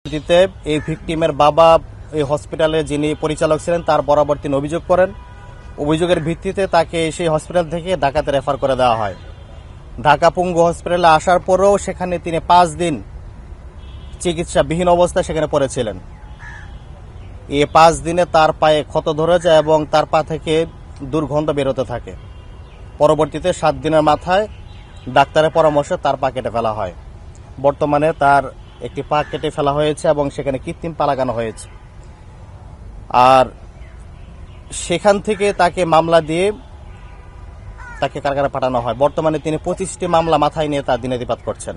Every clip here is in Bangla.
পরবর্তীতে এই ভিকটিমের বাবা এই হসপিটালে যিনি পরিচালক ছিলেন তার বরাবর তিনি অভিযোগ করেন। অভিযোগের ভিত্তিতে তাকে সেই হসপিটাল থেকে ঢাকাতে রেফার করে দেওয়া হয়। ঢাকা পঙ্গু হসপিটালে আসার পরেও সেখানে তিনি 5 দিন চিকিৎসাবিহীন অবস্থায় সেখানে পড়েছিলেন। এই 5 দিনে তার পায়ে ক্ষত ধরে যায় এবং তার পা থেকে দুর্গন্ধ বেরোতে থাকে। পরবর্তীতে 7 দিনের মাথায় ডাক্তারের পরামর্শে তার পা কেটে ফেলা হয়। বর্তমানে তার একটি পা কেটে ফেলা হয়েছে এবং সেখানে কৃত্রিম পা লাগানো হয়েছে। আর সেখান থেকে তাকে মামলা দিয়ে তাকে কারাগারে পাঠানো হয়। বর্তমানে তিনি 25টি মামলা মাথায় নিয়ে তার দিনাতিপাত করছেন।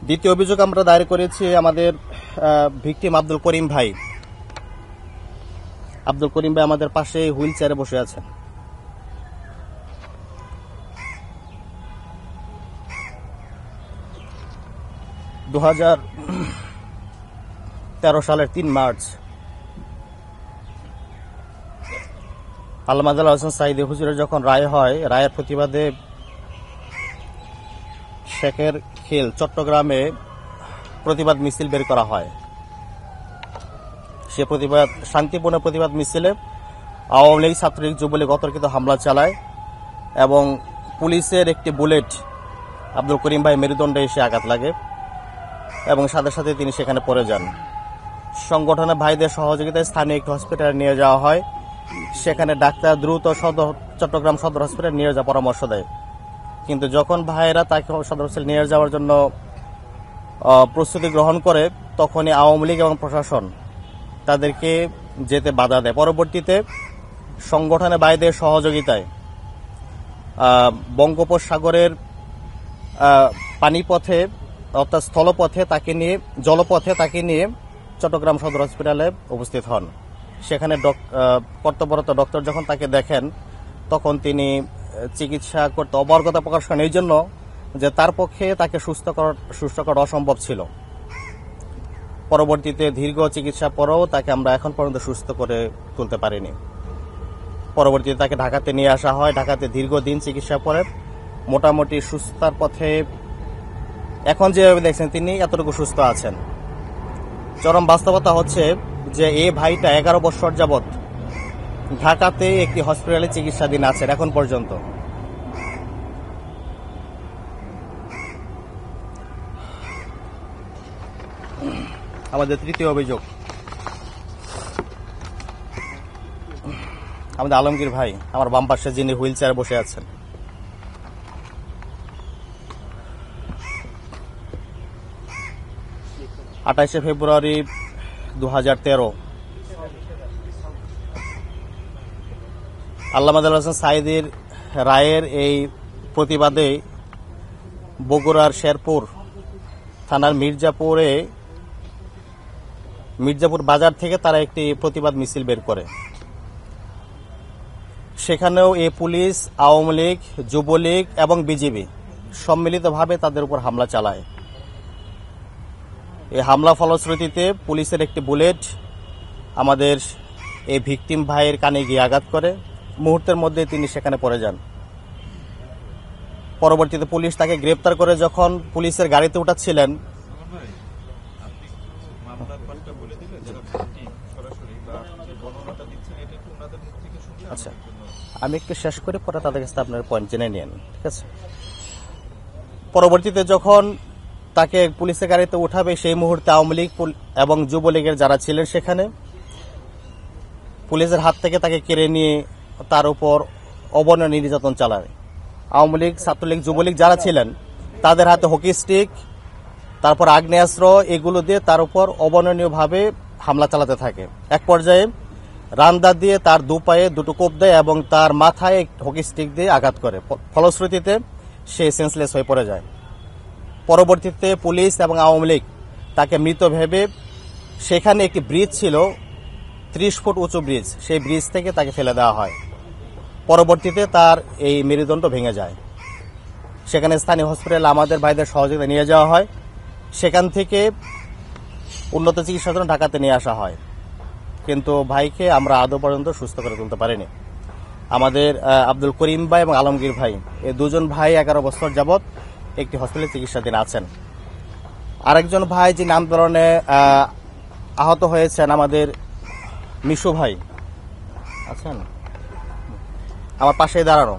দ্বিতীয় অভিযোগ আমরা দায়ের করেছি আমাদের ভিকটিম আব্দুল করিম ভাই। আব্দুল করিম ভাই আমাদের পাশে হুইল চেয়ারে বসে আছেন। দু 2013 সালের 3 মার্চ আল্লামা হোসেন সাইদি হুজুরের যখন রায় হয়, রায়ের প্রতিবাদে শেখের খিল চট্টগ্রামে প্রতিবাদ মিছিল বের করা হয়। সে প্রতিবাদ শান্তিপূর্ণ প্রতিবাদ মিছিলে আওয়ামী লীগ, ছাত্রলীগ, যুবলীগ অতর্কিত হামলা চালায় এবং পুলিশের একটি বুলেট আব্দুল করিম ভাই মেরুদণ্ডে এসে আঘাত লাগে এবং সাথে সাথে তিনি সেখানে পড়ে যান। সংগঠনের ভাইদের সহযোগিতায় স্থানীয় একটি হসপিটালে নিয়ে যাওয়া হয়। সেখানে ডাক্তার দ্রুত চট্টগ্রাম সদর হসপিটালে নিয়ে যাওয়ার পরামর্শ দেয়। কিন্তু যখন ভাইয়েরা তাকে সদর হসপিটালে নিয়ে যাওয়ার জন্য প্রস্তুতি গ্রহণ করে, তখনই আওয়ামী লীগ এবং প্রশাসন তাদেরকে যেতে বাধা দেয়। পরবর্তীতে সংগঠনের ভাইদের সহযোগিতায় বঙ্গোপসাগরের পানিপথে অর্থাৎ স্থলপথে তাকে নিয়ে, জলপথে তাকে নিয়ে চট্টগ্রাম সদর হসপিটালে উপস্থিত হন। সেখানে কর্তব্যরত ডক্টর যখন তাকে দেখেন, তখন তিনি চিকিৎসা করতে অপারগতা প্রকাশ করেন, এই জন্য যে তার পক্ষে তাকে সুস্থ করা অসম্ভব ছিল। পরবর্তীতে দীর্ঘ চিকিৎসা পরেও তাকে আমরা এখন পর্যন্ত সুস্থ করে তুলতে পারিনি। পরবর্তীতে তাকে ঢাকাতে নিয়ে আসা হয়। ঢাকাতে দীর্ঘদিন চিকিৎসা পরে মোটামুটি সুস্থতার পথে এখন যেভাবে দেখছেন তিনি এতটুকু সুস্থ আছেন। চরম বাস্তবতা হচ্ছে যে এই ভাইটা 11 বছর যাবৎ ঢাকাতে একটি হসপিটালে চিকিৎসাধীন আছেন এখন পর্যন্ত। আমাদের তৃতীয় অভিযোগ আমাদের আলমগীর ভাই, আমার বাম পাশে যিনি হুইল চেয়ারে বসে আছেন। ফেব্রুয়ারি 2013 আল্লামা হোসেন সাইদির রায়ের এই প্রতিবাদে বগুড়ার শেরপুর থানার মির্জাপুর বাজার থেকে তারা একটি প্রতিবাদ মিছিল বের করে। সেখানেও এই পুলিশ, আওয়ামী লীগ, যুবলীগ এবং বিজিবি সম্মিলিতভাবে তাদের উপর হামলা চালায়। এই হামলা ফলশ্রুতিতে পুলিশের একটি বুলেট আমাদের এই ভিকটিম ভাইয়ের কানে গিয়ে আঘাত করে। মুহূর্তের মধ্যে তিনি সেখানে পড়ে যান। পরবর্তীতে পুলিশ তাকে গ্রেপ্তার করে যখন পুলিশের গাড়িতে উঠাচ্ছিলেন, আচ্ছা আমি একটু শেষ করে পরে তাদের কাছে আপনার পয়েন্ট জেনে নিন, ঠিক আছে? পরবর্তীতে যখন তাকে পুলিশের গাড়িতে উঠাবে, সেই মুহূর্তে আওয়ামী লীগ এবং যুবলীগের যারা ছিলেন সেখানে পুলিশের হাত থেকে তাকে কেড়ে নিয়ে তার উপর অবর্ণনীয় নির্যাতন চালায়। আওয়ামী লীগ, ছাত্রলীগ, যুবলীগ যারা ছিলেন তাদের হাতে হকি স্টিক, তারপর আগ্নেয়াস্ত্র, এগুলো দিয়ে তার উপর অবর্ণনীয়ভাবে হামলা চালাতে থাকে। এক পর্যায়ে রান্দা দিয়ে তার দুপায়ে দুটো কোপ দেয় এবং তার মাথায় হকি স্টিক দিয়ে আঘাত করে। ফলশ্রুতিতে সে সেন্সলেস হয়ে পড়ে যায়। পরবর্তীতে পুলিশ এবং আওয়ামী লীগ তাকে মৃত ভেবে সেখানে একটি ব্রিজ ছিল, 30 ফুট উঁচু ব্রিজ, সেই ব্রিজ থেকে তাকে ফেলে দেওয়া হয়। পরবর্তীতে তার এই মেরুদণ্ড ভেঙে যায়। সেখানে স্থানীয় হসপিটালে আমাদের ভাইদের সহযোগিতা নিয়ে যাওয়া হয়। সেখান থেকে উন্নত চিকিৎসার জন্য ঢাকাতে নিয়ে আসা হয়, কিন্তু ভাইকে আমরা আদৌ পর্যন্ত সুস্থ করে তুলতে পারিনি। আমাদের আব্দুল করিম ভাই এবং আলমগীর ভাই, এই দুজন ভাই 11 বছর যাবৎ একটি হসপিটালে চিকিৎসাধীন আছেন। আরেকজন ভাই যিনি আন্দোলনে আহত হয়েছেন আমাদের মিশু ভাই আছেন আমার পাশে দাঁড়ানো।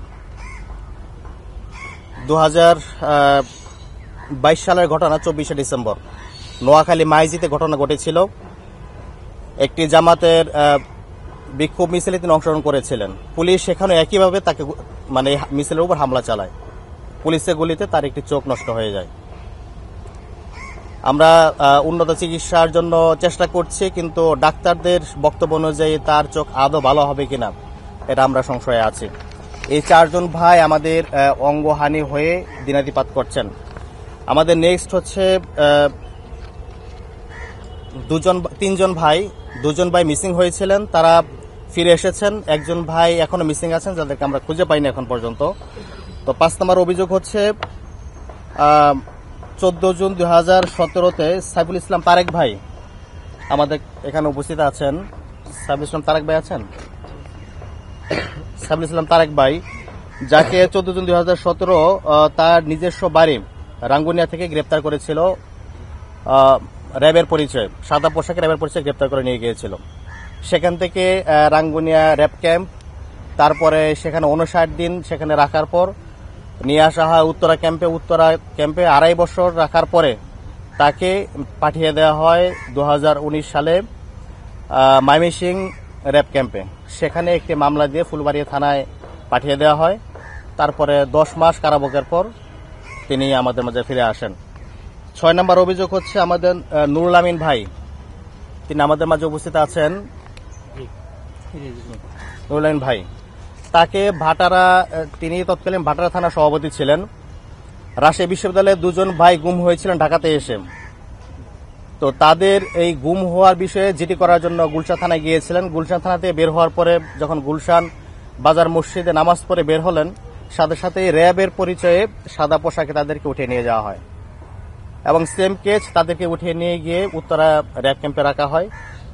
2022 সালের ঘটনা 24শে ডিসেম্বর নোয়াখালী মাইজিতে ঘটনা ঘটেছিল। একটি জামাতের বিক্ষোভ মিছিলে তিনি অংশগ্রহণ করেছিলেন। পুলিশ সেখানে একইভাবে তাকে মানে মিছিলের উপর হামলা চালায়। পুলিশের গুলিতে তার একটি চোখ নষ্ট হয়ে যায়। আমরা উন্নত চিকিৎসার জন্য চেষ্টা করছি, কিন্তু ডাক্তারদের বক্তব্য অনুযায়ী তার চোখ আদৌ ভালো হবে কিনা এটা আমরা সংশয়ে আছি। এই 4 জন ভাই আমাদের অঙ্গহানি হয়ে দিনাতিপাত করছেন। আমাদের নেক্সট হচ্ছে 3 জন ভাই, 2 জন ভাই মিসিং হয়েছিলেন, তারা ফিরে এসেছেন। একজন ভাই এখনো মিসিং আছেন, যাদেরকে আমরা খুঁজে পাইনি এখন পর্যন্ত। তো 5 নম্বর অভিযোগ হচ্ছে 14 জুন 2017-তে সাইফুল ইসলাম তারেক ভাই আমাদের এখানে উপস্থিত আছেন। সাইফুল ইসলাম তারেক ভাই আছেন? সাইফুল ইসলাম তারেক ভাই, যাকে 14 জুন 2017 তার নিজস্ব বাড়ি রাঙ্গুনিয়া থেকে গ্রেপ্তার করেছিল র্যাবের পরিচয়, সাদা পোশাকে র্যাবের পরিচয় গ্রেপ্তার করে নিয়ে গিয়েছিল। সেখান থেকে রাঙ্গুনিয়া র্যাব ক্যাম্প, তারপরে সেখানে 59 দিন সেখানে রাখার পর নিয়ে আসা হয় উত্তরা ক্যাম্পে। উত্তরা ক্যাম্পে 2.5 বছর রাখার পরে তাকে পাঠিয়ে দেওয়া হয় 2019 সালে ময়মনসিংহ র্যাব ক্যাম্পে। সেখানে একটি মামলা দিয়ে ফুলবাড়িয়া থানায় পাঠিয়ে দেওয়া হয়। তারপরে 10 মাস কারাভোগের পর তিনি আমাদের মাঝে ফিরে আসেন। 6 নম্বর অভিযোগ হচ্ছে আমাদের নুরুল আমিন ভাই, তিনি আমাদের মাঝে উপস্থিত আছেন। নুরুল আমিন ভাই, তাকে ভাটারা, তিনি তৎকালীন ভাটারা থানা সভাপতি ছিলেন। রাজশাহী বিশ্ববিদ্যালয়ে 2 জন ভাই গুম হয়েছিলেন ঢাকাতে এসে। তো তাদের এই গুম হওয়ার বিষয়ে জিডি করার জন্য গুলশান থানায় গিয়েছিলেন। গুলশান থানা থেকে বের হওয়ার পরে যখন গুলশান বাজার মসজিদে নামাজ পড়ে বের হলেন, সাথে সাথে র্যাবের পরিচয়ে সাদা পোশাকে তাদেরকে উঠিয়ে নিয়ে যাওয়া হয় এবং সেম কেস তাদেরকে উঠিয়ে নিয়ে গিয়ে উত্তরা র্যাব ক্যাম্পে রাখা হয়।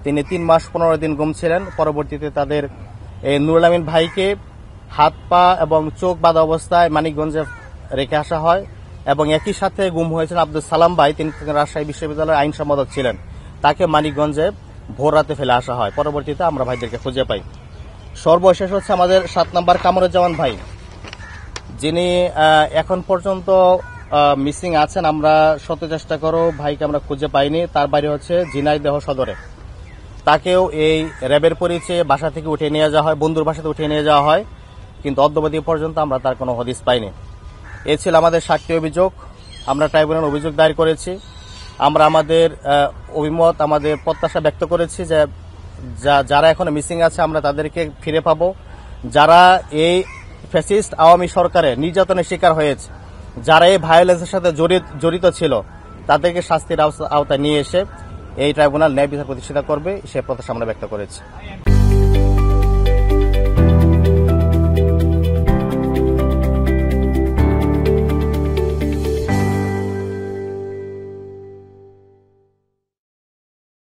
তিনি 3 মাস 15 দিন গুম ছিলেন। পরবর্তীতে তাদের এই নুরুল আমিন ভাইকে হাত পা এবং চোখ বাঁধা অবস্থায় মানিকগঞ্জে রেখে আসা হয় এবং একই সাথে গুম হয়েছেন আব্দুল সালাম ভাই, তিনি রাজশাহী বিশ্ববিদ্যালয়ের আইন সম্পাদক ছিলেন। তাকে মানিকগঞ্জে ভোর রাতে ফেলে আসা হয়। পরবর্তীতে আমরা ভাইদেরকে খুঁজে পাই। সর্বশেষ হচ্ছে আমাদের 7 নম্বর কামরুজ্জামান ভাই, যিনি এখন পর্যন্ত মিসিং আছেন। আমরা শত চেষ্টা করো ভাইকে আমরা খুঁজে পাইনি। তার বাড়ি হচ্ছে ঝিনাইদহ সদরে। তাকেও এই র্যাবের পরিচয়ে বাসা থেকে উঠিয়ে নিয়ে যাওয়া হয়, বন্ধুর বাসাতে উঠিয়ে নিয়ে যাওয়া হয়, কিন্তু অদ্যবধি পর্যন্ত আমরা তার কোনো হদিস পাইনি। এ ছিল আমাদের 7টি অভিযোগ। আমরা ট্রাইব্যুনাল অভিযোগ দায়ের করেছি। আমরা আমাদের অভিমত, আমাদের প্রত্যাশা ব্যক্ত করেছি যে যারা এখনো মিসিং আছে আমরা তাদেরকে ফিরে পাবো। যারা এই ফ্যাসিস্ট আওয়ামী সরকারের নির্যাতনের শিকার হয়েছে, যারা এই ভায়োলেন্সের সাথে জড়িত ছিল, তাদেরকে শাস্তির আওতায় নিয়ে এসে এই ট্রাইব্যুনাল ন্যায় বিচার প্রতিষ্ঠিত করবে, সে প্রত্যাশা আমরা ব্যক্ত করেছি।